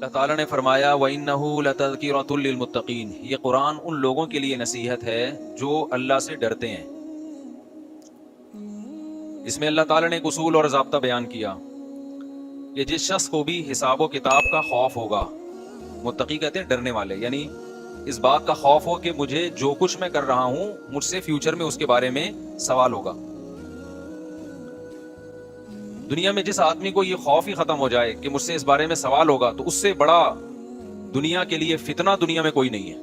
اللہ تعالیٰ نے فرمایا وَإِنَّهُ لَتَذْكِرَةٌ لِّلْمُتَّقِينَ، یہ قرآن ان لوگوں کے لیے نصیحت ہے جو اللہ سے ڈرتے ہیں۔ اس میں اللہ تعالیٰ نے ایک اصول اور ضابطہ بیان کیا کہ جس شخص کو بھی حساب و کتاب کا خوف ہوگا، متقی کہتے ہیں ڈرنے والے، یعنی اس بات کا خوف ہو کہ مجھے جو کچھ میں کر رہا ہوں مجھ سے فیوچر میں اس کے بارے میں سوال ہوگا۔ دنیا میں جس آدمی کو یہ خوف ہی ختم ہو جائے کہ مجھ سے اس بارے میں سوال ہوگا، تو اس سے بڑا دنیا کے لیے فتنہ دنیا میں کوئی نہیں ہے،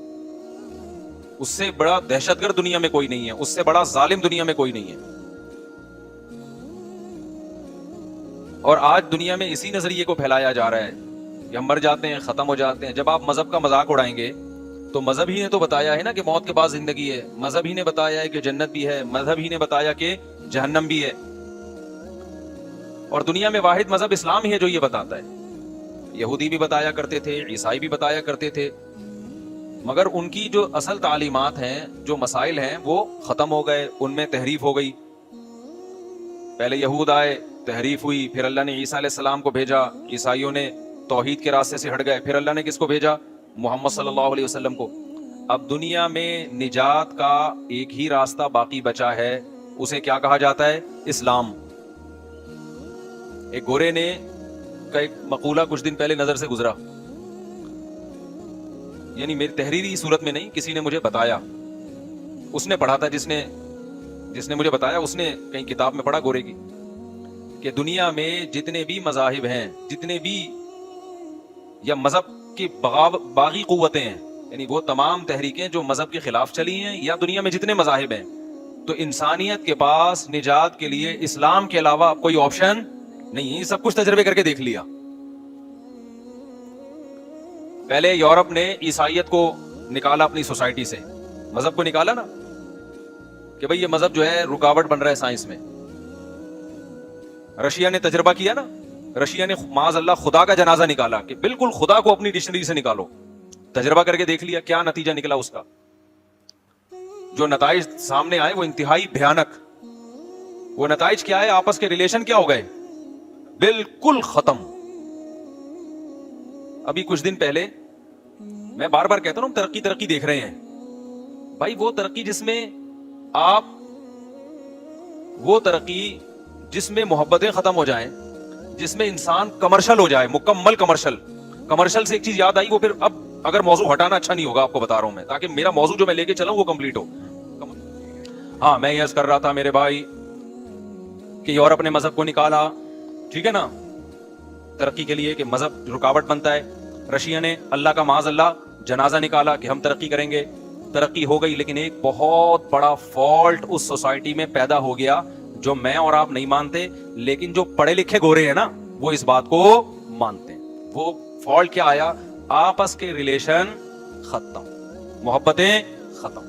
اس سے بڑا دہشت گرد دنیا میں کوئی نہیں ہے، اس سے بڑا ظالم دنیا میں کوئی نہیں ہے۔ اور آج دنیا میں اسی نظریے کو پھیلایا جا رہا ہے کہ ہم مر جاتے ہیں، ختم ہو جاتے ہیں۔ جب آپ مذہب کا مذاق اڑائیں گے تو مذہب ہی نے تو بتایا ہے نا کہ موت کے بعد زندگی ہے، مذہب ہی نے بتایا ہے کہ جنت بھی ہے، مذہب ہی نے بتایا کہ جہنم بھی ہے، اور دنیا میں واحد مذہب اسلام ہی ہے جو یہ بتاتا ہے۔ یہودی بھی بتایا کرتے تھے، عیسائی بھی بتایا کرتے تھے، مگر ان کی جو اصل تعلیمات ہیں، جو مسائل ہیں، وہ ختم ہو گئے، ان میں تحریف ہو گئی۔ پہلے یہود آئے، تحریف ہوئی، پھر اللہ نے عیسیٰ علیہ السلام کو بھیجا، عیسائیوں نے توحید کے راستے سے ہٹ گئے، پھر اللہ نے کس کو بھیجا؟ محمد صلی اللہ علیہ وسلم کو۔ اب دنیا میں نجات کا ایک ہی راستہ باقی بچا ہے، اسے کیا کہا جاتا ہے؟ اسلام۔ ایک گورے نے کا ایک مقولہ کچھ دن پہلے نظر سے گزرا، یعنی میری تحریری صورت میں نہیں، کسی نے مجھے بتایا، اس نے پڑھا تھا، جس نے مجھے بتایا اس نے کہیں کتاب میں پڑھا گورے کی، کہ دنیا میں جتنے بھی مذاہب ہیں، جتنے بھی یا مذہب کی باغی قوتیں ہیں، یعنی وہ تمام تحریکیں جو مذہب کے خلاف چلی ہیں، یا دنیا میں جتنے مذاہب ہیں، تو انسانیت کے پاس نجات کے لیے اسلام کے علاوہ کوئی آپشن نہیں ہے۔ سب کچھ تجربے کر کے دیکھ لیا۔ پہلے یورپ نے عیسائیت کو نکالا اپنی سوسائٹی سے، مذہب کو نکالا نا، کہ بھئی یہ مذہب جو ہے رکاوٹ بن رہا ہے سائنس میں۔ رشیا نے تجربہ کیا نا، رشیا نے معاذ اللہ خدا کا جنازہ نکالا، کہ بالکل خدا کو اپنی ڈکشنری سے نکالو۔ تجربہ کر کے دیکھ لیا، کیا نتیجہ نکلا اس کا؟ جو نتائج سامنے آئے وہ انتہائی بھیانک۔ وہ نتائج کیا ہے؟ آپس کے ریلیشن کیا ہو گئے؟ بالکل ختم۔ ابھی کچھ دن پہلے میں بار بار کہتا ہوں، ترقی دیکھ رہے ہیں بھائی، وہ ترقی جس میں جس میں محبتیں ختم ہو جائیں، جس میں انسان کمرشل ہو جائے، مکمل کمرشل سے ایک چیز یاد آئی، وہ پھر اب اگر موضوع ہٹانا اچھا نہیں ہوگا، آپ کو بتا رہا ہوں میں، تاکہ میرا موضوع جو میں لے کے چلا ہوں وہ کمپلیٹ ہو۔ ہاں، میں یہ عرض کر رہا تھا میرے بھائی کہ یورپ نے مذہب کو نکالا، ٹھیک ہے نا، ترقی کے لیے، کہ مذہب رکاوٹ بنتا ہے۔ رشیا نے اللہ کا معاذ اللہ جنازہ نکالا کہ ہم ترقی کریں گے، ترقی ہو گئی، لیکن ایک بہت بڑا فالٹ اس سوسائٹی میں پیدا ہو گیا جو میں اور آپ نہیں مانتے، لیکن جو پڑھے لکھے گورے ہیں نا وہ اس بات کو مانتے ہیں۔ وہ فالٹ کیا آیا؟ آپس کے ریلیشن ختم، محبتیں ختم۔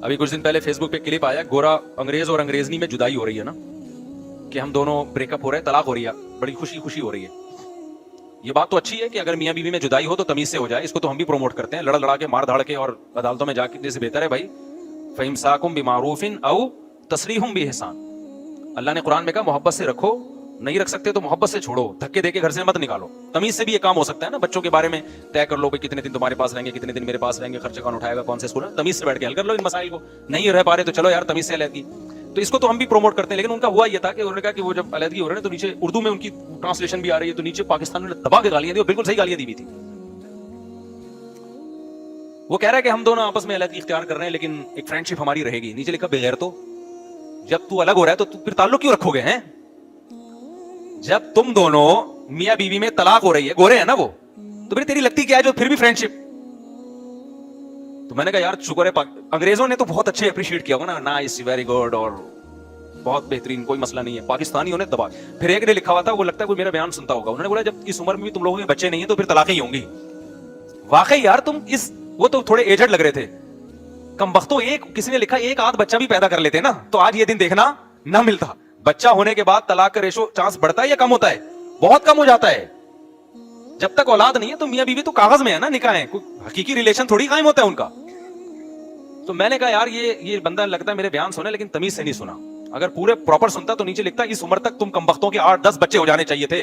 ابھی کچھ دن پہلے فیس بک پہ کلپ آیا، گورا انگریز اور انگریزنی میں جدائی ہو رہی ہے نا، کہ ہم دونوں بریک اپ ہو رہے ہیں، طلاق ہو رہی ہے، بڑی خوشی ہو رہی ہے۔ یہ بات تو اچھی ہے کہ اگر میاں بیوی میں جدائی ہو تو تمیز سے ہو جائے، اس کو تو ہم بھی پروموٹ کرتے ہیں، لڑا کے مار دھاڑ کے اور عدالتوں میں جا کے سے بہتر ہے بھائی فَإِمْسَاكُمْ بِمَعْرُوفٍ أَوْ تَسْرِيحٌ بِإِحْسَانٍ۔ اللہ نے قرآن میں کہا محبت سے رکھو، نہیں رکھ سکتے تو محبت سے چھوڑو، دھکے دے کے گھر سے مت نکالو۔ تمیز سے بھی یہ کام ہو سکتا ہے نا، بچوں کے بارے میں طے کر لو بھائی کتنے دن تمہارے پاس رہیں گے، کتنے دن میرے پاس رہیں گے، خرچہ کون اٹھائے گا، کون سے اسکول ہے، تمیز سے بیٹھ کے حل کر لو ان مسائل کو۔ نہیں رہ پا رہے تو چلو یار تمیز سے علیحدگی، تو اس کو تو ہم بھی پروموٹ کرتے ہیں، لیکن ان کا ہوا یہ تھا کہ انہوں نے کہا کہ وہ جب علیحدگی ہو رہے ہیں تو نیچے اردو میں ان کی ٹرانسلیشن بھی آ رہی ہے، تو نیچے پاکستان نے دبا کے گالیاں دی، اور بالکل صحیح گالیاں دی ہوئی تھی۔ وہ کہہ رہا ہے کہ ہم دونوں آپس میں علیحدگی اختیار کر رہے ہیں، لیکن ایک فرینڈشپ ہماری رہے گی۔ نیچے لکھا بغیر تو، جب تو الگ ہو رہا ہے تو پھر تعلق کیوں رکھو گے ہیں؟ جب تم دونوں میاں بیوی میں طلاق ہو رہی ہے، گورے ہیں نا وہ، تو پھر تیری لگتی کیا ہے جو پھر بھی فرینڈشپ؟ تو میں نے کہا یار شکر ہے، انگریزوں نے تو بہت اچھے اپریشیٹ کیا ہوگا نا، نائس، ویری گڈ، اور بہت بہترین، کوئی مسئلہ نہیں ہے۔ پاکستانیوں نے دبا۔ پھر ایک نے لکھا ہوا تھا، وہ لگتا ہے کوئی میرا بیان سنتا ہوگا، انہوں نے بولا جب اس عمر میں بھی تم لوگوں کے بچے نہیں ہیں تو پھر طلاقیں ہی ہوں گی۔ واقعی یار تم وہ تو تھوڑے ایجڈ لگ رہے تھے، کم بختوں، کسی نے لکھا ایک آدھ بچہ بھی پیدا کر لیتے نا تو آج یہ دن دیکھنا نہ ملتا۔ بچہ ہونے کے بعد طلاق کا ریشو چانس بڑھتا ہے یا کم ہوتا ہے؟ بہت کم ہو جاتا ہے۔ جب تک اولاد نہیں ہے تو میاں بیوی تو کاغذ میں ہے نا، نکاح ہے، کوئی حقیقی ریلیشن تھوڑی قائم ہوتا ہے ان کا۔ تو میں نے کہا یار یہ بندہ لگتا ہے میرے بیان سنا لیکن تمیز سے نہیں سنا، اگر پورے پراپر سنتا تو نیچے لکھتا اس عمر تک تم کم بختوں کے 8-10 بچے ہو جانے چاہیے تھے۔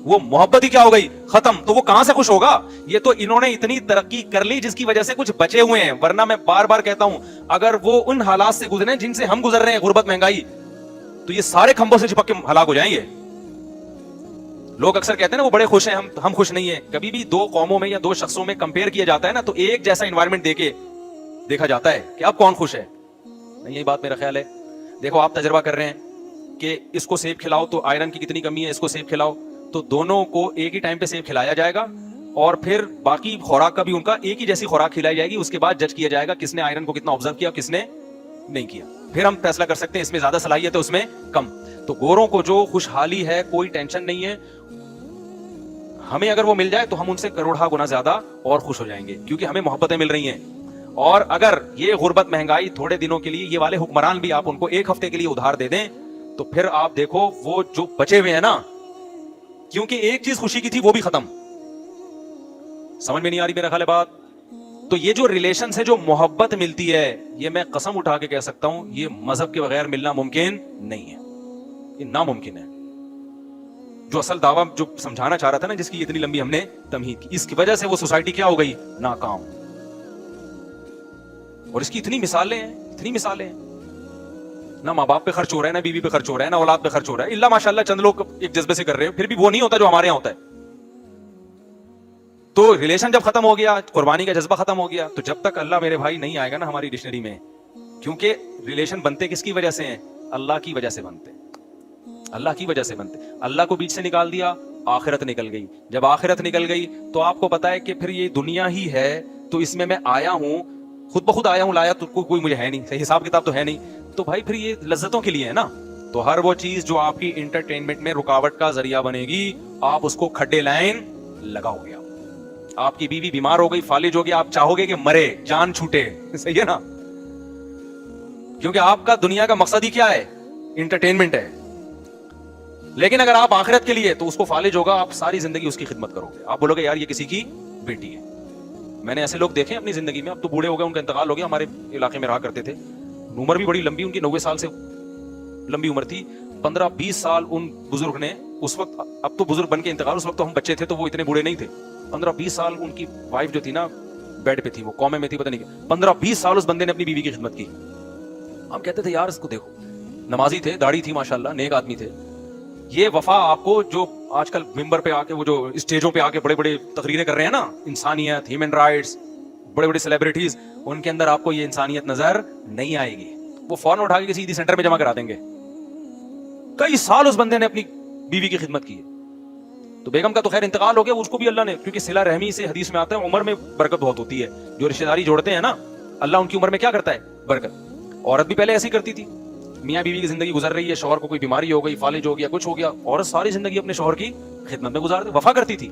وہ محبت ہی کیا ہو گئی, ختم. تو وہ کہاں سے خوش ہوگا؟ یہ تو انہوں نے اتنی ترقی کر لی جس کی وجہ سے کچھ بچے ہوئے ہیں, ورنہ میں بار بار کہتا ہوں اگر وہ ان حالات سے گزرے جن سے ہم گزر رہے ہیں, غربت, مہنگائی, تو یہ سارے کھمبوں سے چپک کے ہلاک ہو جائیں گے. لوگ اکثر کہتے ہیں نا وہ بڑے خوش ہیں, ہم خوش نہیں ہیں. کبھی بھی دو قوموں میں یا دو شخصوں میں کمپیئر کیا جاتا ہے نا, تو ایک جیسا انوائرمنٹ دے کے دیکھا جاتا ہے کہ اب کون خوش ہے. نہیں, یہی بات میرا خیال ہے. دیکھو آپ تجربہ کر رہے ہیں کہ اس کو سیب کھلاؤ تو آئرن کی کتنی کمی ہے, اس کو سیب کھلاؤ تو دونوں کو ایک ہی ٹائم پہ سیب کھلایا جائے گا, اور پھر باقی خوراک کا بھی ان کا ایک ہی جیسی خوراک کھلائی جائے گی. اس کے بعد جج کیا جائے گا کس نے آئرن کو کتنا آبزرو کیا, کس نے نہیں کیا. پھر ہم فیصلہ کر سکتے ہیں اس میں زیادہ صلاحیت ہے, اس میں کم. تو گوروں کو جو خوشحالی ہے, کوئی ٹینشن نہیں ہے, ہمیں اگر وہ مل جائے تو ہم ان سے کروڑا گنا زیادہ اور خوش ہو جائیں گے, کیونکہ ہمیں محبتیں مل رہی ہیں. اور اگر یہ غربت, مہنگائی تھوڑے دنوں کے لیے, یہ والے حکمران بھی آپ ان کو ایک ہفتے کے لیے ادھار دے دیں, تو پھر آپ دیکھو وہ جو بچے ہوئے ہیں نا, کیونکہ ایک چیز خوشی کی تھی وہ بھی ختم. سمجھ میں نہیں آ رہی میرا خیال ہے بات؟ تو یہ جو ریلیشن سے جو محبت ملتی ہے, یہ میں قسم اٹھا کے کہہ سکتا ہوں یہ مذہب کے بغیر ملنا ممکن نہیں ہے, یہ ناممکن ہے. جو اصل دعویٰ جو سمجھانا چاہ رہا تھا نا, جس کی اتنی لمبی ہم نے تمہید کی, اس کی وجہ سے وہ سوسائٹی کیا ہو گئی, ناکام. اور اس کی اتنی مثالیں ہیں, اتنی مثالیں ہیں. نہ ماں باپ پہ خرچ ہو رہا ہے, نہ بیوی پہ خرچ ہو رہا ہے, نہ اولاد پہ خرچ ہو رہا ہے, اللہ ماشاء اللہ چند لوگ ایک جذبے سے کر رہے ہیں, پھر بھی وہ نہیں ہوتا جو ہمارے یہاں ہوتا ہے. تو ریلیشن جب ختم ہو گیا, قربانی کا جذبہ ختم ہو گیا, تو جب تک اللہ میرے بھائی نہیں آئے گا نا ہماری ڈکشنری میں, کیونکہ ریلیشن بنتے کس کی وجہ سے ہیں, اللہ کی وجہ سے بنتے, اللہ کی وجہ سے بنتے. اللہ کو بیچ سے نکال دیا, آخرت نکل گئی. جب آخرت نکل گئی تو آپ کو پتا ہے کہ پھر یہ دنیا ہی ہے, تو اس میں آیا ہوں, خود بخود آیا ہوں, لایا تو کوئی مجھے ہے نہیں, صحیح حساب کتاب تو ہے نہیں, تو بھائی پھر یہ لذتوں کے لیے ہے نا. تو ہر وہ چیز جو آپ کی انٹرٹینمنٹ میں رکاوٹ کا ذریعہ بنے گی, آپ اس کو کھڈے لائن لگاؤ گے. آپ کی بیوی بیمار ہو گئی, فالج ہو گیا, آپ چاہو گے کہ مرے, جان چھوٹے, صحیح ہے نا, کیونکہ آپ کا دنیا کا مقصد ہی کیا ہے, انٹرٹینمنٹ ہے. لیکن اگر آپ آخرت کے لیے, تو اس کو فالج ہوگا, آپ ساری زندگی اس کی خدمت کرو گے. آپ بولو گے یار یہ کسی کی بیٹی ہے. میں نے ایسے لوگ دیکھے اپنی زندگی میں, اب تو بوڑھے ہو گئے, ان کا انتقال ہو گیا, ہمارے علاقے میں رہا کرتے تھے, عمر بھی بڑی لمبی, ان کی 90 سال سے لمبی عمر تھی. 15-20 سال ان بزرگ نے اس وقت, اب تو بزرگ بن کے انتقال, اس وقت تو ہم بچے تھے تو وہ اتنے بوڑھے نہیں تھے. 15-20 سال ان کی وائف جو تھی نا بیڈ پہ تھی, وہ کومے میں تھی, پتہ نہیں کیا, 15-20 سال اس بندے نے اپنی بیوی کی خدمت کی. ہم کہتے تھے یار اس کو دیکھو, نمازی تھے, داڑھی تھی ماشاءاللہ, نیک آدمی تھے. یہ وفا آپ کو جو آج کل ممبر پہ آ کے, وہ جو اسٹیجوں پہ آ کے بڑے بڑے تقریریں کر رہے ہیں نا, انسانیت, ہیومن رائٹس, بڑے بڑے سیلیبریٹیز, ان کے اندر آپ کو یہ انسانیت نظر نہیں آئے گی. وہ فوراً اٹھا کے کسی عیدی سینٹر میں جمع کرا دیں گے. کئی سال اس بندے نے اپنی بیوی کی خدمت کی. تو بیگم کا تو خیر انتقال ہو گیا, اس کو بھی اللہ نے, کیونکہ صلہ رحمی سے حدیث میں آتا ہے عمر میں برکت بہت ہوتی ہے. جو رشتہ داری جوڑتے ہیں نا, اللہ ان کی عمر میں کیا کرتا ہے, برکت. عورت بھی پہلے ایسی کرتی تھی, میاں بیوی کی زندگی گزر رہی ہے, شوہر کو کوئی بیماری ہو گئی, فالج ہو گیا, کچھ ہو گیا, عورت ساری زندگی اپنے شوہر کی خدمت میں گزارتی, وفا کرتی تھی.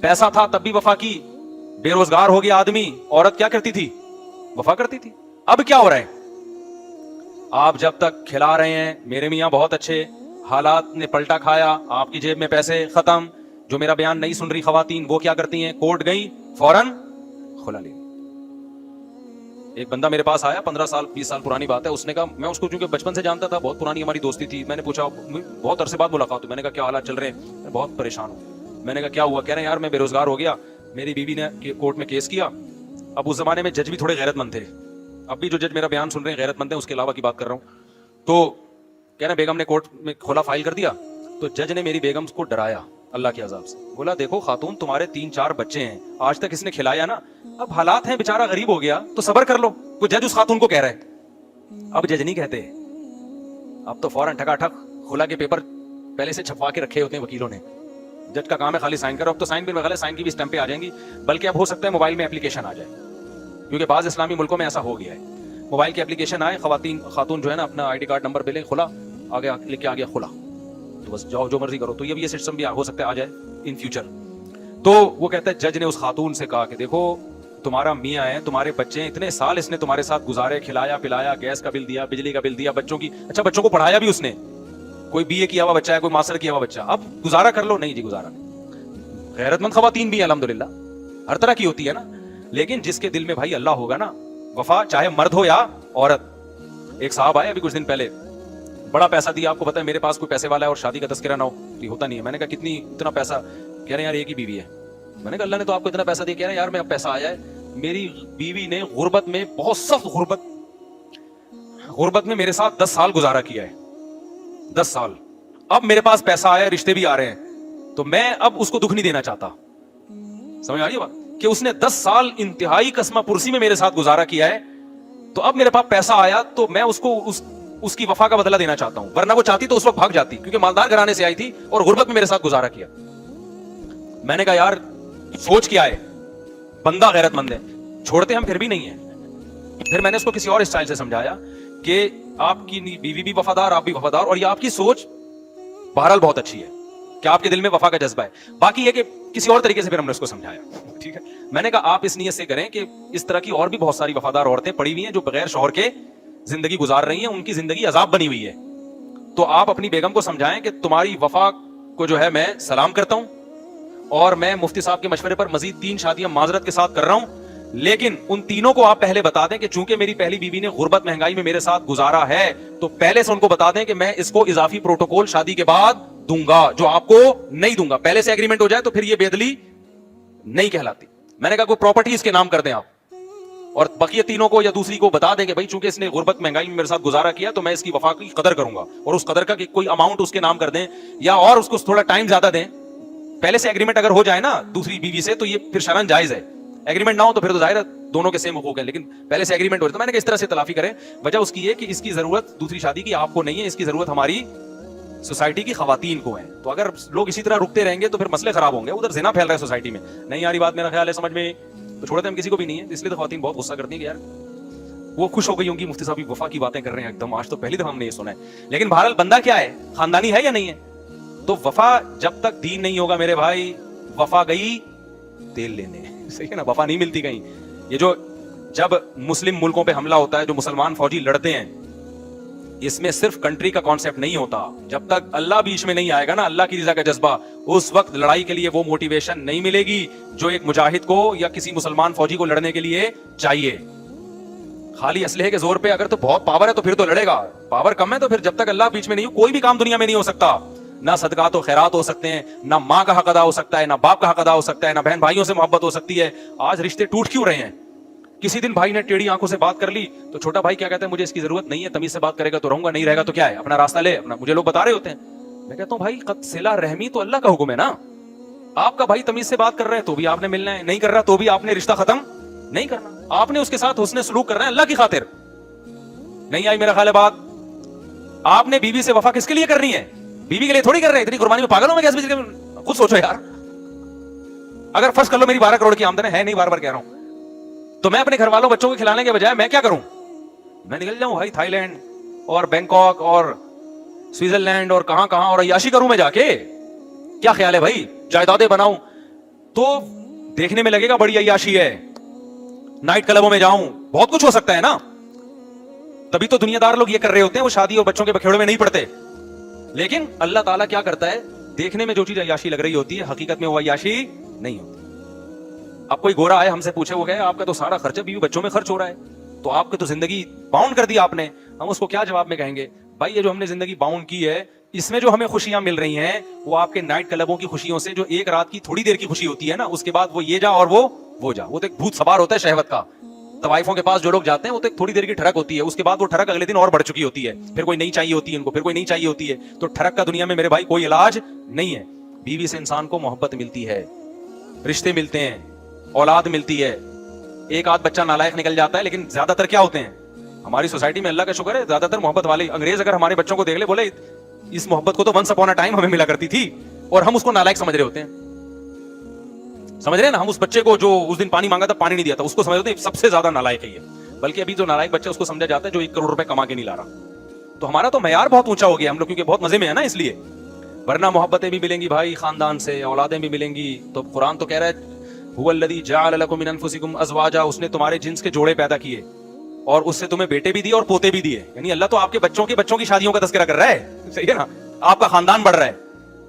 پیسہ تھا تب بھی وفا کی, بے روزگار ہو گیا آدمی, عورت کیا کرتی تھی, وفا کرتی تھی. اب کیا ہو رہا ہے, آپ جب تک کھلا رہے ہیں, میرے میاں بہت اچھے, حالات نے پلٹا کھایا, آپ کی جیب میں پیسے ختم. جو میرا بیان نہیں سن رہی خواتین, وہ کیا کرتی ہیں, کورٹ گئی, فوراً کھلا لی. ایک بندہ میرے پاس آیا, 15 سال 20 سال پرانی بات ہے, اس نے کہا, میں اس کو چونکہ بچپن سے جانتا تھا, بہت پرانی ہماری دوستی تھی, میں نے پوچھا, بہت عرصے بعد ملاقات ہوئی, میں نے کہا کیا حالات چل رہے ہیں, میں بہت پریشان ہوں. میں نے کہا کیا ہوا, کہہ رہے ہیں یار میں بے روزگار ہو گیا, میری بیوی نے کورٹ میں کیس کیا. اب اس زمانے میں جج بھی تھوڑے غیرت مند تھے, اب بھی جو جج میرا بیان سن رہے ہیں غیرت مند ہیں, اس کے علاوہ کی بات کر رہا ہوں. تو کہہ رہے ہیں بیگم نے کورٹ میں کھلا فائل کر دیا, تو جج نے میری بیگم کو ڈرایا اللہ کے عذاب سے. بولا دیکھو خاتون, تمہارے 3-4 بچے ہیں, آج تک اس نے کھلایا نا, اب حالات ہیں, بیچارہ غریب ہو گیا, تو صبر کر لو. وہ جج اس خاتون کو کہہ رہا ہے. اب جج نہیں کہتے, اب تو فوراً ٹھکا ٹھک کھلا کے پیپر پہلے سے چھپوا کے رکھے ہوتے ہیں وکیلوں نے. جج کا کام ہے خالی سائن کرو. اب تو سائن بھی مغل ہے, سائن کی بھی اسٹمپ پہ آ جائیں گی, بلکہ اب ہو سکتا ہے موبائل میں اپلیکیشن آ جائے, کیونکہ بعض اسلامی ملکوں میں ایسا ہو گیا ہے, موبائل کی اپلیکیشن آئے, خاتون جو ہے نا اپنا آئی ڈی کارڈ نمبر پہ لے, کھلا آ گیا, لکھ کے آ گیا کھلا, تو بس جاؤ جو مرضی کرو. تو یہ سسٹم بھی ہو سکتا ہے آ جائے ان فیوچر. تو وہ کہتا ہے جج نے اس خاتون سے کہا کہ دیکھو تمہارا میاں ہے, تمہارے بچے ہیں, اتنے سال اس نے تمہارے ساتھ گزارے, کھلایا پلایا, گیس کا بل دیا, بجلی کا بل دیا, بچوں کی, اچھا بچوں کو پڑھایا بھی اس نے, کوئی BA کیا ہوا بچہ ہے, کوئی ماسٹر کیا ہوا بچہ, اب گزارا کر لو. نہیں جی گزارا نہیں. غیرت مند خواتین بھی ہیں الحمدللہ, ہر طرح کی ہوتی ہے نا, لیکن جس کے دل میں بھائی اللہ ہوگا نا, وفا چاہے مرد ہو یا عورت, ایک صاحب آئے ابھی کچھ دن پہلے, بڑا پیسہ دیا, آپ کو پتا ہے میرے پاس کوئی پیسے والا ہے اور شادی کا تذکرہ نہ ہو تو یہ ہوتا نہیں ہے. میں نے کہا کتنی, اتنا پیسہ؟ کہہ رہے ہیں یار ایک ہی بیوی ہے. میں نے کہا اللہ نے تو آپ کو اتنا پیسہ دیا. کہہ رہے ہیں یار میرا پیسہ آیا ہے, میری بیوی نے غربت میں, بہت سخت غربت میں میرے ساتھ 10 سال گزارا کیا ہے, 10 سال. اب میرے پاس پیسہ آیا, رشتے بھی آ رہے ہیں, تو میں اب اس کو دکھ نہیں دینا چاہتا. سمجھ آ رہی ہے بات, کہ اس نے 10 سال انتہائی قسمہ پرسی میں میرے ساتھ گزارا کیا ہے, تو اب میرے پاس پیسہ آیا تو میں اس کو اس کی وفا کا بدلہ دینا چاہتا ہوں. ورنہ وہ چاہتی تو اس وقت بھاگ جاتی, کیونکہ مالدار گھرانے سے آئی تھی اور غربت میں میرے ساتھ گزارا کیا. میں نے کہا یار سوچ کیا ہے, بندہ غیرت مند ہے, چھوڑتے ہم پھر بھی نہیں ہیں. پھر میں نے اس کو کسی اور اسٹائل سے سمجھایا کہ آپ کی بیوی بھی وفادار, آپ بھی وفادار, اور یہ آپ کی سوچ بہرحال بہت اچھی ہے کہ آپ کے دل میں وفا کا جذبہ ہے. باقی یہ کہ کسی اور طریقے سے پھر ہم نے اس کو سمجھایا. ٹھیک ہے, میں نے کہا آپ اس نیت سے کریں کہ اس طرح کی اور بھی بہت ساری وفادار عورتیں پڑی ہوئی ہیں جو بغیر شوہر کے زندگی گزار رہی ہیں, ان کی زندگی عذاب بنی ہوئی ہے. تو آپ اپنی بیگم کو سمجھائیں کہ تمہاری وفا کو جو ہے میں سلام کرتا ہوں, اور میں مفتی صاحب کے مشورے پر مزید 3 شادیاں معذرت کے ساتھ کر رہا ہوں, لیکن ان تینوں کو آپ پہلے بتا دیں کہ چونکہ میری پہلی بیوی نے غربت مہنگائی میں میرے ساتھ گزارا ہے, تو پہلے سے ان کو بتا دیں کہ میں اس کو اضافی پروٹوکول شادی کے بعد دوں گا جو آپ کو نہیں دوں گا. پہلے سے ایگریمنٹ ہو جائے تو پھر یہ بےدلی نہیں کہلاتی. میں نے کہا کوئی پراپرٹی اس کے نام کر دیں آپ, اور بقیہ تینوں کو یا دوسری کو بتا دیں کہ بھائی چونکہ اس نے غربت مہنگائی میں میرے ساتھ گزارا کیا تو میں اس کی وفا کی قدر کروں گا, اور اس قدر کا کوئی اماؤنٹ اس کے نام کر دیں, یا اور اس کو تھوڑا ٹائم زیادہ دیں. پہلے سے ایگریمنٹ اگر ہو جائے نا دوسری بیوی سے تو یہ پھر شرعاً جائز ہے. ایگریمنٹ نہ ہو تو پھر تو ظاہر ہے دونوں کے سیم حقوق ہیں, لیکن پہلے سے ایگریمنٹ ہو جائے. تو میں نے کہا اس طرح سے تلافی کریں. وجہ اس کی ہے کہ اس کی ضرورت دوسری شادی کی آپ کو نہیں ہے, اس کی ضرورت ہماری سوسائٹی کی خواتین کو ہے. تو اگر لوگ اسی طرح رکتے رہیں گے تو پھر مسئلے خراب ہوں گے. ادھر زنا پھیل رہا ہے سوسائٹی میں, نہیں آ رہی بات میرا خیال ہے سمجھ میں, تو چھوڑتے ہم کسی کو بھی نہیں ہے. اس لیے تو خواتین بہت غصہ کرتی ہیں کہ یار وہ خوش ہو گئی ہوں گی مفتی صاحب وفا کی باتیں کر رہے ہیں ایک دم, آج تو پہلی دفعہ ہم نے یہ سنا ہے. لیکن بہرحال بندہ کیا ہے, خاندانی ہے یا نہیں ہے. تو وفا جب تک دین نہیں ہوگا میرے بھائی, وفا گئی تیل لینے, صحیح ہے نا, وفا نہیں ملتی کہیں. یہ جو جب مسلم ملکوں پہ حملہ ہوتا ہے, جو مسلمان فوجی لڑتے ہیں, اس میں صرف کنٹری کا کانسیپٹ نہیں ہوتا. جب تک اللہ بیچ میں نہیں آئے گا نا, اللہ کی رضا کا جذبہ, اس وقت لڑائی کے لیے وہ موٹیویشن نہیں ملے گی جو ایک مجاہد کو یا کسی مسلمان فوجی کو لڑنے کے لیے چاہیے. خالی اسلحے کے زور پہ اگر تو بہت پاور ہے تو پھر تو لڑے گا, پاور کم ہے تو پھر جب تک اللہ بیچ میں نہیں ہو کوئی بھی کام دنیا میں نہیں ہو سکتا. نہ صدقات و خیرات ہو سکتے ہیں, نہ ماں کا حق ادا ہو سکتا ہے, نہ باپ کا حق ادا ہو سکتا ہے, نہ بہن بھائیوں سے محبت ہو سکتی ہے. آج رشتے ٹوٹ کیوں رہے ہیں؟ کسی دن بھائی نے ٹیڑھی آنکھوں سے بات کر لی تو چھوٹا بھائی کیا کہتا ہے, مجھے اس کی ضرورت نہیں ہے, تمیز سے بات کرے گا تو رہوں گا, نہیں رہے گا تو کیا ہے, اپنا راستہ لے اپنا. مجھے لوگ بتا رہے ہوتے ہیں, میں کہتا ہوں بھائی صلہ رحمی تو اللہ کا حکم ہے نا. آپ کا بھائی تمیز سے بات کر رہے ہیں تو بھی آپ نے ملنا ہے, نہیں کر رہا تو بھی آپ نے رشتہ ختم نہیں کرنا. آپ نے اس کے ساتھ حسن سلوک کرنا ہے اللہ کی خاطر. نہیں آئی میرا خیال ہے بات. آپ نے بیوی سے وفا کس کے لیے کرنی ہے, بیوی کے لیے تھوڑی کر رہے ہیں. اتنی قربانی میں پاگل ہوں میں, خود سوچو یار. اگر فرض کر لو میری 12 کروڑ کی آمدن ہے نہیں, بار بار کہہ رہا ہوں, تو میں اپنے گھر والوں بچوں کو کھلانے کے بجائے میں کیا کروں, میں نکل جاؤں بھائی تھائی لینڈ اور بینکاک اور سوئٹزرلینڈ اور کہاں کہاں اور عیاشی کروں میں جا کے. کیا خیال ہے بھائی, جائیدادیں بناؤں تو دیکھنے میں لگے گا بڑی عیاشی ہے, نائٹ کلبوں میں جاؤں, بہت کچھ ہو سکتا ہے نا. تبھی تو دنیا دار لوگ یہ کر رہے ہوتے ہیں, وہ شادی اور بچوں کے بکھیڑے میں نہیں پڑتے. لیکن اللہ تعالیٰ کیا کرتا ہے, دیکھنے میں جو چیز عیاشی لگ رہی ہوتی ہے حقیقت میں وہ عیاشی نہیں ہوتی. اب کوئی گورا آئے ہم سے پوچھے, وہ کہے آپ کا تو سارا خرچہ بیوی بچوں میں خرچ ہو رہا ہے, تو آپ کی تو زندگی باؤنڈ کر دی آپ نے. ہم اس کو کیا جواب میں کہیں گے, بھائی یہ جو ہم نے زندگی باؤنڈ کی ہے اس میں جو ہمیں خوشیاں مل رہی ہیں وہ آپ کے نائٹ کلبوں کی خوشیوں سے, جو ایک رات کی تھوڑی دیر کی خوشی ہوتی ہے نا, اس کے بعد وہ یہ جا اور وہ جا, وہ تو ایک بھوت سوار ہوتا ہے شہوت کا. طوائفوں کے پاس جو لوگ جاتے ہیں وہ تو ایک تھوڑی دیر کی ٹھڑک ہوتی ہے, اس کے بعد وہ ٹھڑک اگلے دن اور بڑھ چکی ہوتی ہے, پھر کوئی نہیں چاہیے ہوتی ہے ان کو, پھر کوئی نہیں چاہیے ہوتی ہے. تو ٹھڑک کا دنیا میں میرے بھائی کوئی علاج نہیں ہے. بیوی سے انسان کو محبت ملتی ہے, رشتے ملتے ہیں, اولاد ملتی ہے. ایک آدھ بچہ نالائق نکل جاتا ہے, لیکن زیادہ تر کیا ہوتے ہیں ہماری سوسائٹی میں, اللہ کا شکر ہے زیادہ تر محبت والے. انگریز اگر ہمارے بچوں کو دیکھ لے بولے اس محبت کو تو ونس اپون اے ٹائم ہمیں ملا کرتی تھی, اور ہم اس کو نالائق سمجھ رہے ہوتے ہیں. سمجھ رہے ہیں نا, ہم اس بچے کو جو اس دن پانی مانگا تھا پانی نہیں دیا تھا اس کو سمجھ رہے ہیں سب سے زیادہ نالائق ہے یہ. بلکہ ابھی جو نالائق بچہ اس کو سمجھا جاتا ہے جو 1 کروڑ روپے کما کے نہیں لا رہا. تو ہمارا تو معیار بہت اونچا ہو گیا ہم لوگ, کیونکہ بہت مزے میں ہے نا اس لیے. ورنہ محبتیں بھی ملیں گی بھائی خاندان سے, اولادیں بھی ملیں گی. تو قرآن تو کہہ رہا ہے هو الذی جعل لکم من انفسکم ازواجا, اس نے تمہارے جنس کے جوڑے پیدا کیے اور اس سے تمہیں بیٹے بھی دیے اور پوتے بھی دیے. یعنی اللہ تو آپ کے بچوں کی شادیوں کا تذکرہ کر رہا ہے, صحیح ہے نا, آپ کا خاندان بڑھ رہا ہے.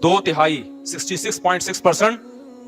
2/3 66.6%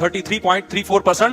33.34%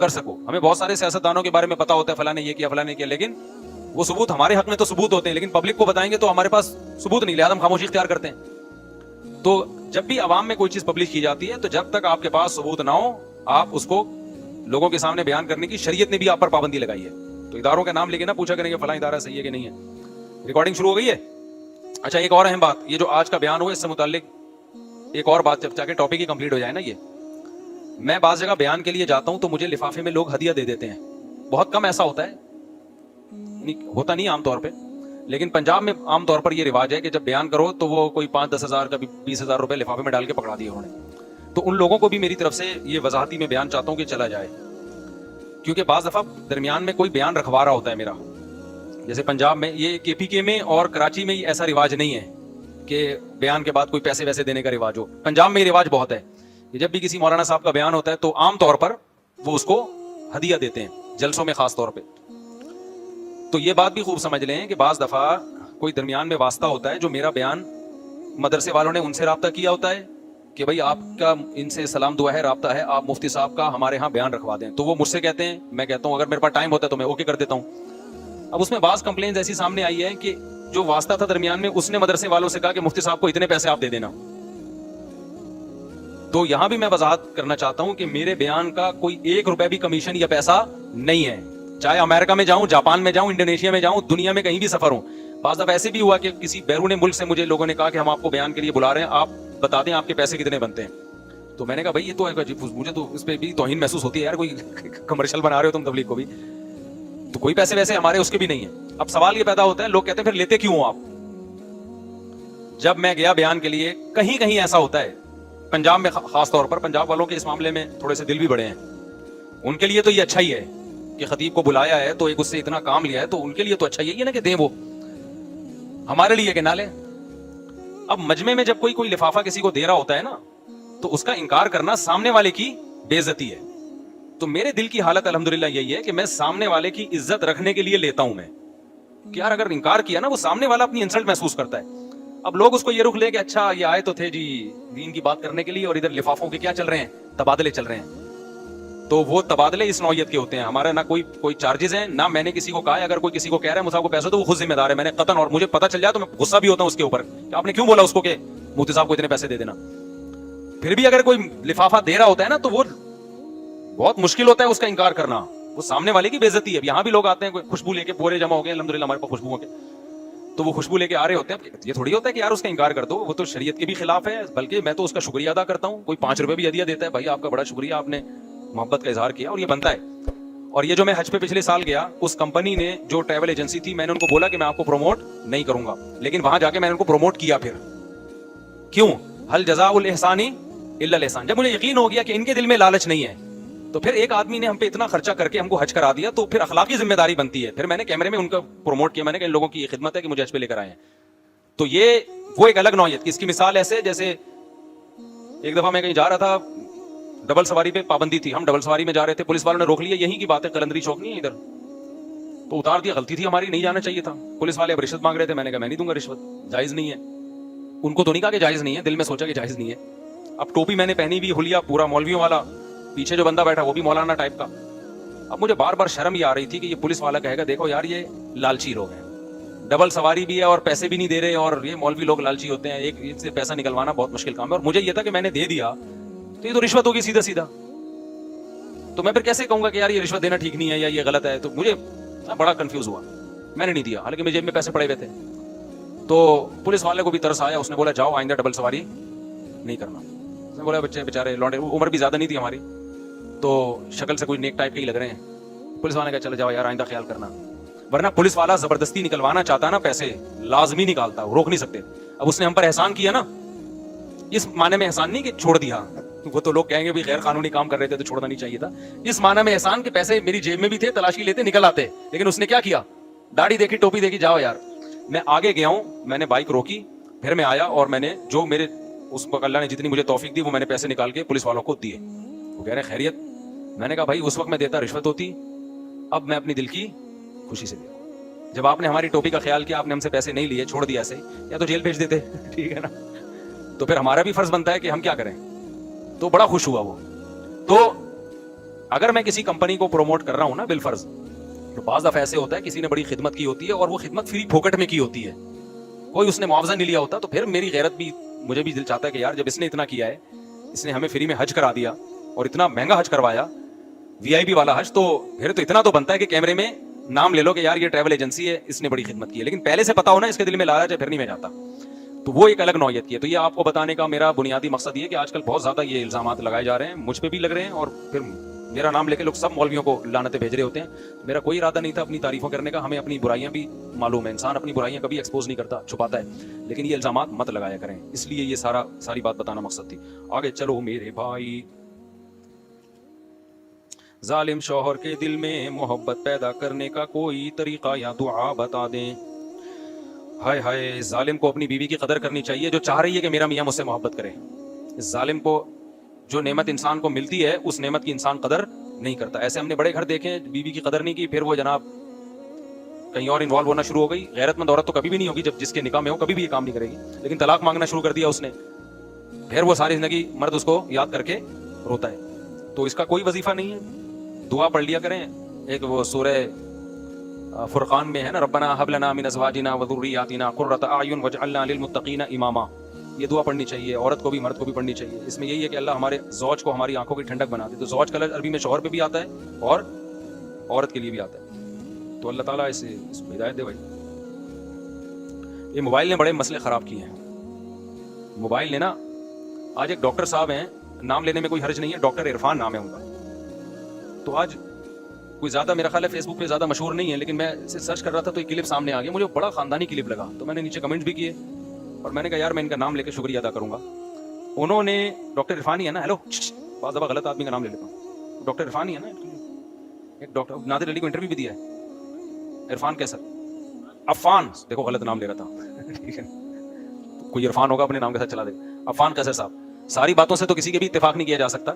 کر سکو. ہمیں بہت سارے سیاستدانوں کے بارے میں پتا ہوتا ہے فلاں نے یہ کیا فلاں نے کیا, لیکن وہ ثبوت ہمارے حق میں تو ثبوت ہوتے ہیں, لیکن پبلک کو بتائیں گے تو ہمارے پاس ثبوت نہیں, لہٰذا ہم خاموشی اختیار کرتے ہیں. تو جب بھی عوام میں کوئی چیز پبلش کی جاتی ہے تو جب تک آپ کے پاس ثبوت نہ ہو آپ اس کو لوگوں کے سامنے بیان کرنے کی شریعت نے بھی آپ پر پابندی لگائی ہے. تو اداروں کا نام لے کے نہ پوچھا کریں کہ فلاں ادارہ صحیح ہے کہ نہیں ہے. ریکارڈنگ شروع ہو گئی ہے. اچھا ایک اور اہم بات, یہ جو آج کا بیان ہوا اس سے متعلق ایک اور بات, جب جا کے ٹاپک ہی کمپلیٹ ہو جائے نا, یہ میں بعض جگہ بیان کے لیے جاتا ہوں تو مجھے لفافے میں لوگ ہدیہ دے دیتے ہیں. بہت کم ایسا ہوتا ہے, ہوتا نہیں عام طور پہ, لیکن پنجاب میں عام طور پر یہ رواج ہے کہ جب بیان کرو تو وہ کوئی 5-10 ہزار کا 20,000 روپے لفافے میں ڈال کے پکڑا دیے انہوں نے. تو ان لوگوں کو بھی میری طرف سے یہ وضاحتی میں بیان چاہتا ہوں کہ چلا جائے, کیونکہ بعض دفعہ درمیان میں کوئی بیان رکھوا رہا ہوتا ہے میرا. جیسے پنجاب میں, یہ کے پی کے میں اور کراچی میں ایسا رواج نہیں ہے کہ بیان کے بعد کوئی پیسے ویسے دینے کا رواج ہو. پنجاب میں یہ رواج بہت ہے کہ جب بھی کسی مولانا صاحب کا بیان ہوتا ہے تو عام طور پر وہ اس کو ہدیہ دیتے ہیں, جلسوں میں خاص طور پہ. تو یہ بات بھی خوب سمجھ لیں کہ بعض دفعہ کوئی درمیان میں واسطہ ہوتا ہے, جو میرا بیان مدرسے والوں نے ان سے رابطہ کیا ہوتا ہے کہ بھائی آپ کا ان سے سلام دعا ہے, رابطہ ہے, آپ مفتی صاحب کا ہمارے ہاں بیان رکھوا دیں. تو وہ مجھ سے کہتے ہیں, میں کہتا ہوں اگر میرے پاس ٹائم ہوتا ہے تو میں اوکے کر دیتا ہوں. اب اس میں بعض کمپلینز ایسی سامنے آئی ہے کہ جو واسطہ تھا درمیان میں اس نے مدرسے والوں سے کہا کہ مفتی صاحب کو اتنے پیسے آپ دے دینا. تو یہاں بھی میں وضاحت کرنا چاہتا ہوں کہ میرے بیان کا کوئی 1 روپے بھی کمیشن یا پیسہ نہیں ہے, چاہے امریکہ میں جاؤں, جاپان میں جاؤں, انڈونیشیا میں جاؤں, دنیا میں کہیں بھی سفر ہوں. بعض دفعہ ایسے بھی ہوا کہ کسی بیرون ملک سے مجھے لوگوں نے کہا کہ ہم آپ کو بیان کے لیے بلا رہے ہیں, آپ بتا دیں آپ کے پیسے کتنے بنتے ہیں. تو میں نے کہا بھائی یہ تو مجھے تو اس پہ بھی توہین محسوس ہوتی ہے یار, کوئی کمرشل بنا رہے ہو تم تبلیغ کو بھی, تو کوئی پیسے ویسے ہمارے اس کے بھی نہیں ہیں. اب سوال یہ پیدا ہوتا ہے, لوگ کہتے ہیں پھر لیتے کیوں ہو آپ. جب میں گیا بیان کے لیے, کہیں کہیں ایسا ہوتا ہے پنجاب میں, خاص طور پر پنجاب والوں کے اس معاملے میں تھوڑے سے دل بھی بڑے ہیں, ان کے لیے تو یہ اچھا ہی ہے کہ خطیب کو بلایا ہے تو ایک اس سے اتنا کام لیا ہے, تو ان کے لیے تو اچھا ہی ہے نا کہ دیں, وہ ہمارے لیے کہ نہ لیں. اب مجمع میں جب کوئی لفافہ کسی کو دے رہا ہوتا ہے نا, تو اس کا انکار کرنا سامنے والے کی بے عزتی ہے. تو میرے دل کی حالت الحمدللہ یہی ہے کہ میں سامنے والے کی عزت رکھنے کے لیے لیتا ہوں میں, کہ یار اگر انکار کیا نا, وہ سامنے والا اپنی انسلٹ محسوس کرتا ہے. اب لوگ اس کو یہ رخ لے کہ اچھا یہ آئے تو تھے جی دین کی بات کرنے کے لیے, اور ادھر لفافوں کے کیا چل رہے ہیں, تبادلے چل رہے ہیں. تو وہ تبادلے اس نوعیت کے ہوتے ہیں. ہمارا نہ کوئی چارجز ہیں, نہ میں نے کسی کو کہا ہے. اگر کوئی کسی کو کہہ رہا ہے مصعب کو پیسے تو وہ خود ذمہ دار ہے. میں نے قطعاً, اور مجھے پتہ چل جائے تو میں غصہ بھی ہوتا ہوں اس کے اوپر کہ آپ نے کیوں بولا اس کو کہ مفتی صاحب کو اتنے پیسے دے دینا. پھر بھی اگر کوئی لفافہ دے رہا ہوتا ہے نا, تو وہ بہت مشکل ہوتا ہے اس کا انکار کرنا, وہ سامنے والے کی بے عزتی ہے. یہاں بھی لوگ آتے ہیں خوشبو لے کے, پورے جمع ہو گئے الحمدللہ ہمارے پاس خوشبو کے, تو وہ خوشبو لے کے آ رہے ہوتے ہیں. یہ تھوڑی ہوتا ہے کہ یار اس کا انکار کر دو, وہ تو شریعت کے بھی خلاف ہے. بلکہ میں تو اس کا شکریہ ادا کرتا ہوں. کوئی 5 روپے بھی ہدیہ دیتا ہے, بھائی آپ کا بڑا شکریہ, آپ نے محبت کا اظہار کیا, اور یہ بنتا ہے. اور یہ جو میں حج پہ پچھلے سال گیا, اس کمپنی نے جو ٹریول ایجنسی تھی, میں نے ان کو بولا کہ میں آپ کو پروموٹ نہیں کروں گا, لیکن وہاں جا کے میں نے ان کو پروموٹ کیا. پھر کیوں؟ هل جزاء الاحسان الا الاحسان. جب مجھے یقین ہو گیا کہ ان کے دل میں لالچ نہیں ہے, تو پھر ایک آدمی نے ہم پہ اتنا خرچہ کر کے ہم کو حج کرا دیا, تو پھر اخلاقی ذمہ داری بنتی ہے. پھر میں نے کیمرے میں ان کو پروموٹ کیا, میں نے کہا ان لوگوں کی یہ خدمت ہے کہ مجھے حج پہ لے کر آئے ہیں. تو یہ وہ ایک الگ نوعیت کی. اس کی مثال ایسے جیسے ایک دفعہ میں کہیں جا رہا تھا, ڈبل سواری پہ پابندی تھی, ہم ڈبل سواری میں جا رہے تھے, پولیس والوں نے روک لیا. یہیں کی بات ہے, قلندری چوک نہیں ہے ادھر, تو اتار دیا. غلطی تھی ہماری, نہیں جانا چاہیے تھا. پولیس والے اب رشوت مانگ رہے تھے, میں نے کہا میں نہیں دوں گا رشوت, جائز نہیں ہے. ان کو تو نہیں کہا کہ جائز نہیں ہے, دل میں سوچا کہ جائز نہیں ہے. اب ٹوپی میں نے پہنی ہوئی, حلیہ پورا مولویوں والا, پیچھے جو بندہ بیٹھا وہ بھی مولانا ٹائپ کا. اب مجھے بار بار شرم یہ آ رہی تھی کہ یہ پولیس والا کہے گا دیکھو یار یہ لالچی لوگ ہیں, ڈبل سواری بھی ہے اور پیسے بھی نہیں دے رہے, اور یہ مولوی لوگ لالچی ہوتے ہیں, ایک سے پیسہ نکلوانا بہت مشکل کام ہے. اور مجھے یہ تھا کہ میں نے دے دیا تو یہ تو رشوت ہوگی سیدھا سیدھا, تو میں پھر کیسے کہوں گا کہ یار یہ رشوت دینا ٹھیک نہیں ہے یا یہ غلط ہے. تو مجھے بڑا کنفیوز ہوا, میں نے نہیں دیا, حالانکہ میرے جیب میں پیسے پڑے ہوئے تھے. تو پولیس والے کو بھی ترس آیا, اس نے بولا جاؤ آئندہ ڈبل سواری نہیں کرنا. اس نے بولا بچے بیچارے لونڈے, عمر بھی زیادہ نہیں تھی ہماری, تو شکل سے کوئی نیک ٹائپ کے ہی لگ رہے ہیں. پولیس والے نے کہا چلو جاؤ یار آئندہ خیال کرنا. ورنہ پولیس والا زبردستی نکلوانا چاہتا نا پیسے, لازمی نکالتا, روک نہیں سکتے. اب اس نے ہم پر احسان کیا نا, اس معنی میں احسان نہیں کہ چھوڑ دیا, وہ تو لوگ کہیں گے بھی غیر قانونی کام کر رہے تھے تو چھوڑنا نہیں چاہیے تھا. اس معنی میں احسان کے پیسے میری جیب میں بھی تھے, تلاشی لیتے نکل آتے. لیکن اس نے کیا کیا, داڑھی دیکھی, ٹوپی دیکھی, جاؤ یار. میں آگے گیا ہوں, میں نے بائک روکی, پھر میں آیا اور میں نے جو میرے اس وقت اللہ نے جتنی مجھے توفیق دی وہ میں نے پیسے نکال کے پولیس والوں کو دیے. وہ کہہ رہے خیریت. میں نے کہا بھائی اس وقت میں دیتا رشوت ہوتی, اب میں اپنی دل کی خوشی سے دیا. جب آپ نے ہماری ٹوپی کا خیال کیا, آپ نے ہم سے پیسے نہیں لیے, چھوڑ دیا ایسے ہی, یا تو جیل بھیج دیتے, ٹھیک ہے نا. تو پھر ہمارا بھی فرض بنتا ہے کہ ہم کیا کریں. تو بڑا خوش ہوا وہ. تو اگر میں کسی کمپنی کو پروموٹ کر رہا ہوں نا بالفرض, تو بعض دفعہ ایسے ہوتا ہے کسی نے بڑی خدمت کی ہوتی ہے اور وہ خدمت فری پھوکٹ میں کی ہوتی ہے, کوئی اس نے معاوضہ نہیں لیا ہوتا, تو پھر میری غیرت بھی, مجھے بھی دل چاہتا ہے کہ یار جب اس نے اتنا کیا ہے, اس نے ہمیں فری میں حج کرا دیا اور اتنا مہنگا حج کروایا, وی آئی پی والا حج, تو پھر تو اتنا تو بنتا ہے کہ کیمرے میں نام لے لو کہ یار یہ ٹریول ایجنسی ہے, اس نے بڑی خدمت کی ہے. لیکن پہلے سے پتا ہو نا اس کے دل میں لالچ ہے, پھر نہیں میں جاتا. تو وہ ایک الگ نوعیت کی ہے. تو یہ آپ کو بتانے کا میرا بنیادی مقصد یہ ہے کہ آج کل بہت زیادہ یہ الزامات لگائے جا رہے ہیں, مجھ پہ بھی لگ رہے ہیں, اور پھر میرا نام لے کے لوگ سب مولویوں کو لعنتیں بھیج رہے ہوتے ہیں. میرا کوئی ارادہ نہیں تھا اپنی تعریفوں کرنے کا, ہمیں اپنی برائیاں بھی معلوم ہے, انسان اپنی برائیاں کبھی ایکسپوز نہیں کرتا, چھپاتا ہے, لیکن یہ الزامات مت لگایا کریں, اس لیے یہ ساری بات بتانا مقصد تھی. آگے چلو میرے بھائی, ظالم شوہر کے دل میں محبت پیدا کرنے کا کوئی طریقہ یا دعا بتا دیں. ہائے ہائے, ظالم کو اپنی بیوی کی قدر کرنی چاہیے جو چاہ رہی ہے کہ میرا میاں مجھ سے محبت کرے. ظالم کو جو نعمت انسان کو ملتی ہے اس نعمت کی انسان قدر نہیں کرتا. ایسے ہم نے بڑے گھر دیکھے, بیوی کی قدر نہیں کی, پھر وہ جناب کہیں اور انوالو ہونا شروع ہو گئی. غیرت مند عورت تو کبھی بھی نہیں ہوگی, جب جس کے نکاح میں ہو کبھی بھی یہ کام نہیں کرے گی, لیکن طلاق مانگنا شروع کر دیا اس نے, پھر وہ ساری زندگی مرد اس کو یاد کر کے روتا ہے. تو اس کا کوئی وظیفہ نہیں ہے. دعا پڑھ لیا کریں, ایک وہ سورہ فرقان میں ہے نا, ربنا هب لنا من ازواجنا وذرياتنا قرۃ اعین واجعلنا للمتقین اماما. یہ دعا پڑھنی چاہیے, عورت کو بھی مرد کو بھی پڑھنی چاہیے. اس میں یہی ہے کہ اللہ ہمارے زوج کو ہماری آنکھوں کی ٹھنڈک بنا دے. تو زوج کا لفظ عربی میں شوہر پہ بھی آتا ہے اور عورت کے لیے بھی آتا ہے. تو اللہ تعالیٰ اس کو ہدایت دے. بھائی یہ موبائل نے بڑے مسئلے خراب کیے ہیں. موبائل نے نا, آج ایک ڈاکٹر صاحب ہیں, نام لینے میں کوئی حرج نہیں ہے, ڈاکٹر عرفان نام ہے ان کا. تو آج کوئی زیادہ میرا خیال ہے فیس بک پہ زیادہ مشہور نہیں ہے, لیکن میں اسے سرچ کر رہا تھا تو ایک کلپ سامنے آ گیا, مجھے بڑا خاندانی کلپ لگا. تو میں نے نیچے کمنٹ بھی کیے اور میں نے کہا یار میں ان کا نام لے کے شکریہ ادا کروں گا. انہوں نے, ڈاکٹر عرفان ہی ہے نا, ہیلو, بعض دفعہ غلط آدمی کا نام لے لیتا ہوں, ڈاکٹر عرفان ہی ہے نا, ایک ڈاکٹر نادر علی کو انٹرویو بھی دیا ہے. عرفان کیسا, عفان, دیکھو غلط نام لے رہا تھا, ٹھیک ہے, کوئی عرفان ہوگا اپنے نام کے ساتھ چلا دے. عفان کیسر صاحب, ساری باتوں سے تو کسی کے بھی اتفاق نہیں کیا جا سکتا,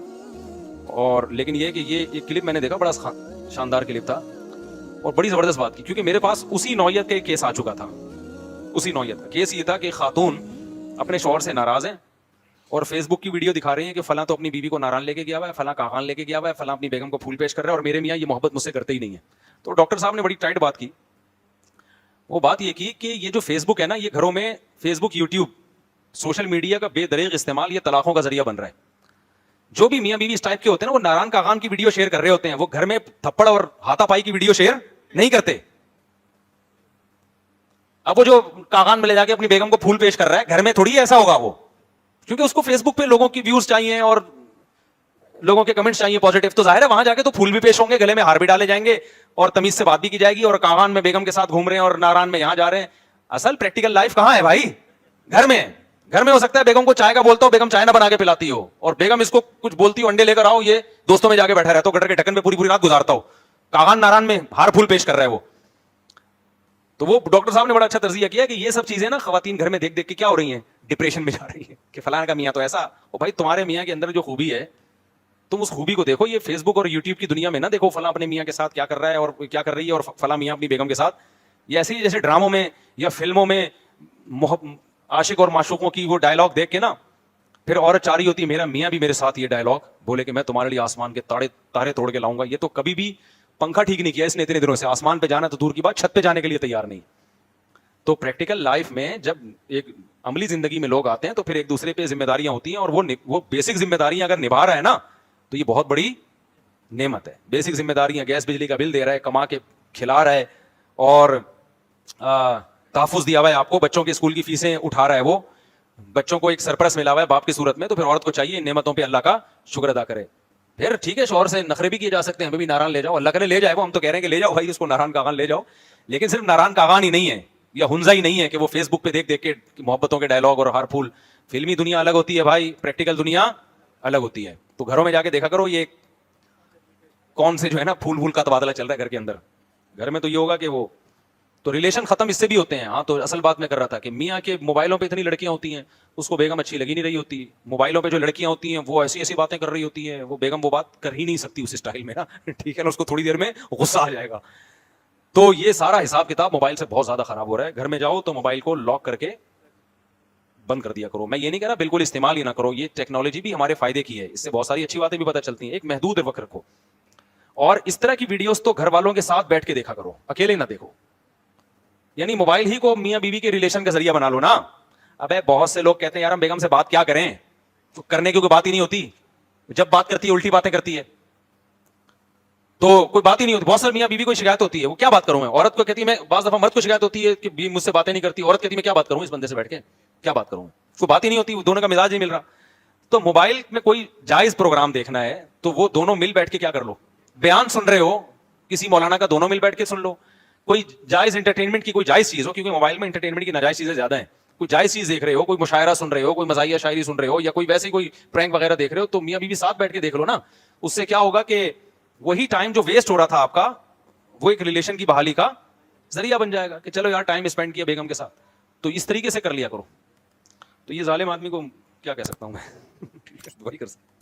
اور لیکن یہ کہ یہ ایک کلپ میں نے دیکھا, بڑا شاندار کلپ تھا اور بڑی زبردست بات کی, کیونکہ میرے پاس اسی نوعیت کا ایک کیس آ چکا تھا. اسی نوعیت کا کیس یہ تھا کہ خاتون اپنے شوہر سے ناراض ہیں اور فیس بک کی ویڈیو دکھا رہی ہیں کہ فلاں تو اپنی بیوی کو ناران لے کے گیا ہوا ہے, فلاں کاغان لے کے گیا ہوا ہے, فلاں اپنی بیگم کو پھول پیش کر رہا ہے, اور میرے میاں یہ محبت مجھ سے کرتے ہی نہیں ہے. تو ڈاکٹر صاحب نے بڑی ٹائٹ بات کی. وہ بات یہ کی کہ یہ جو فیس بک ہے نا, یہ گھروں میں فیس بک, یوٹیوب, سوشل میڈیا کا بے دریغ استعمال یہ طلاقوں کا ذریعہ بن رہا ہے. جو بھی میاں بیوی اس ٹائپ کے ہوتے ہیں نا, وہ ناران کاغان کی ویڈیو شیئر کر رہے ہوتے ہیں, وہ گھر میں تھپڑ اور ہاتھا پائی کی ویڈیو شیئر نہیں کرتے. اب وہ جو کاغان میں لے جا کے اپنی بیگم کو پھول پیش کر رہا ہے, گھر میں تھوڑی ایسا ہوگا وہ, کیونکہ اس کو فیس بک پہ لوگوں کی ویوز چاہیے اور لوگوں کے کمنٹس چاہیے پازیٹیو. تو ظاہر ہے وہاں جا کے تو پھول بھی پیش ہوں گے, گلے میں ہار بھی ڈالے جائیں گے اور تمیز سے بات بھی کی جائے گی, اور کاغان میں بیگم کے ساتھ گھوم رہے ہیں اور ناران میں یہاں جا رہے ہیں. اصل پریکٹیکل لائف کہاں ہے بھائی, گھر میں. گھر میں ہو سکتا ہے بیگم کو چائے کا بولتا ہو, بیگم چائے نہ بنا کے پلاتی ہو, اور بیگم اس کو کچھ بولتی ہو, انڈے لے کر آؤ, یہ دوستوں میں جا کے بیٹھا رہتا ہو, گٹر کے ڈھکن پہ پوری رات گزارتا ہو, کاغان ناران میں ہار پھول پیش کر رہا ہے وہ. تو وہ ڈاکٹر صاحب نے بڑا اچھا تجزیہ کیا کہ یہ سب چیزیں نا خواتین گھر میں دیکھ دیکھ کے کیا ہو رہی ہیں, ڈپریشن میں جا رہی ہیں کہ فلاں کا میاں تو ایسا. او بھائی, تمہارے میاں کے اندر جو خوبی ہے تم اس خوبی کو دیکھو. یہ فیس بک اور یوٹیوب کی دنیا میں نہ دیکھو فلاں اپنے میاں کے ساتھ کیا کر رہا ہے اور کیا کر رہی ہے, اور فلاں میاں اپنی بیگم کے ساتھ. یہ ایسے ہی جیسے ڈراموں میں یا فلموں میں عاشق اور معشوقوں کی وہ ڈائلاگ دیکھ کے نا پھر عورت چاہ رہی ہوتی ہے میرا میاں بھی میرے ساتھ یہ ڈائلاگ بولے کہ میں تمہارے لیے آسمان کے تارے توڑ کے لاؤں گا. یہ تو کبھی بھی پنکھا ٹھیک نہیں کیا اس نے اتنے دنوں سے, آسمان پہ جانا تو دور کی بات, چھت پہ جانے کے لیے تیار نہیں. تو پریکٹیکل لائف میں جب ایک عملی زندگی میں لوگ آتے ہیں تو پھر ایک دوسرے پہ ذمہ داریاں ہوتی ہیں, اور وہ بیسک ذمہ داریاں اگر نبھا رہا ہے نا تو یہ بہت بڑی نعمت ہے. بیسک ذمہ داریاں, گیس بجلی کا بل دے رہا ہے, کما کے کھلا رہا ہے, اور تحفظ دیا ہوا ہے آپ کو, بچوں کے اسکول کی فیسیں اٹھا رہا ہے, وہ بچوں کو ایک سرپرست ملا ہوا ہے باپ کی صورت میں. تو پھر عورت کو چاہیے ان نعمتوں پہ اللہ کا شکر ادا کرے. پھر ٹھیک ہے شوہر سے نخرے بھی کیے جا سکتے ہیں, ہمیں بھی ناران لے جاؤ, اللہ کرے لے جائے وہ, ہم تو کہہ رہے ہیں کہ لے جاؤ بھائی اس کو ناران کاغان لے جاؤ, لیکن صرف ناران کاغان ہی نہیں ہے یا ہنزا ہی نہیں ہے کہ وہ فیس بک پہ دیکھ دیکھ کے محبتوں کے ڈائلاگ اور ہار پھول. فلمی دنیا الگ ہوتی ہے بھائی, پریکٹیکل دنیا الگ ہوتی ہے. تو گھروں میں جا کے دیکھا کرو یہ کون سے جو ہے نا پھول کا تبادلہ چل رہا ہے گھر کے اندر. گھر میں تو یہ ہوگا کہ وہ تو ریلیشن ختم اس سے بھی ہوتے ہیں. ہاں تو اصل بات میں کر رہا تھا کہ میاں کے موبائلوں پہ اتنی لڑکیاں ہوتی ہیں, اس کو بیگم اچھی لگی نہیں رہی ہوتی. موبائلوں پہ جو لڑکیاں ہوتی ہیں وہ ایسی ایسی باتیں کر رہی ہوتی ہیں, وہ بیگم وہ بات کر ہی نہیں سکتی اس اسٹائل میں نا, ٹھیک ہے نا, اس کو تھوڑی دیر میں غصہ آ جائے گا. تو یہ سارا حساب کتاب موبائل سے بہت زیادہ خراب ہو رہا ہے. گھر میں جاؤ تو موبائل کو لاک کر کے بند کر دیا کرو. میں یہ نہیں کہہ رہا بالکل استعمال ہی نہ کرو, یہ ٹیکنالوجی بھی ہمارے فائدے کی ہے, اس سے بہت ساری اچھی باتیں بھی پتہ چلتی ہیں. ایک محدود وقت رکھو. اور اس طرح کی ویڈیوز تو گھر والوں کے ساتھ بیٹھ کے دیکھا کرو, اکیلے نہ دیکھو. یعنی موبائل ہی کو میاں بیوی کے ریلیشن کا ذریعہ بنا لو نا. ابے بہت سے لوگ کہتے ہیں یار ہم بیگم سے بات کیا کریں, تو کرنے کی کوئی بات ہی نہیں ہوتی, جب بات کرتی ہے الٹی باتیں کرتی ہے, تو کوئی بات ہی نہیں ہوتی. بہت سارے میاں بیوی کو شکایت ہوتی ہے, وہ کیا بات کروں میں. عورت کو کہتی ہے, میں بعض دفعہ مرد کو شکایت ہوتی ہے کہ مجھ سے باتیں نہیں کرتی, عورت کہتی ہے میں کیا بات کروں اس بندے سے بیٹھ کے, کیا بات کروں, کوئی بات ہی نہیں ہوتی, دونوں کا مزاج نہیں مل رہا. تو موبائل میں کوئی جائز پروگرام دیکھنا ہے تو وہ دونوں مل بیٹھ کے کیا کر لو, بیان سن رہے ہو کسی مولانا کا, دونوں مل بیٹھ کے سن لو. کوئی جائز انٹرٹینمنٹ کی کوئی جائز چیز ہو, کیونکہ موبائل میں انٹرٹینمنٹ کی ناجائز چیزیں زیادہ ہیں. کوئی جائز چیز دیکھ رہے ہو, کوئی مشاعرہ سن رہے ہو, کوئی مزاحیہ شاعری سن رہے ہو, یا کوئی ویسے کوئی پرینک وغیرہ دیکھ رہے ہو, تو میاں بیوی ساتھ بیٹھ کے دیکھ لو نا. اس سے کیا ہوگا کہ وہی ٹائم جو ویسٹ ہو رہا تھا آپ کا, وہ ایک ریلیشن کی بحالی کا ذریعہ بن جائے گا کہ چلو یار ٹائم اسپینڈ کیا بیگم کے ساتھ. تو اس طریقے سے کر لیا کرو. تو یہ ظالم آدمی کو کیا کہہ سکتا ہوں میں, وہی کر سکتا.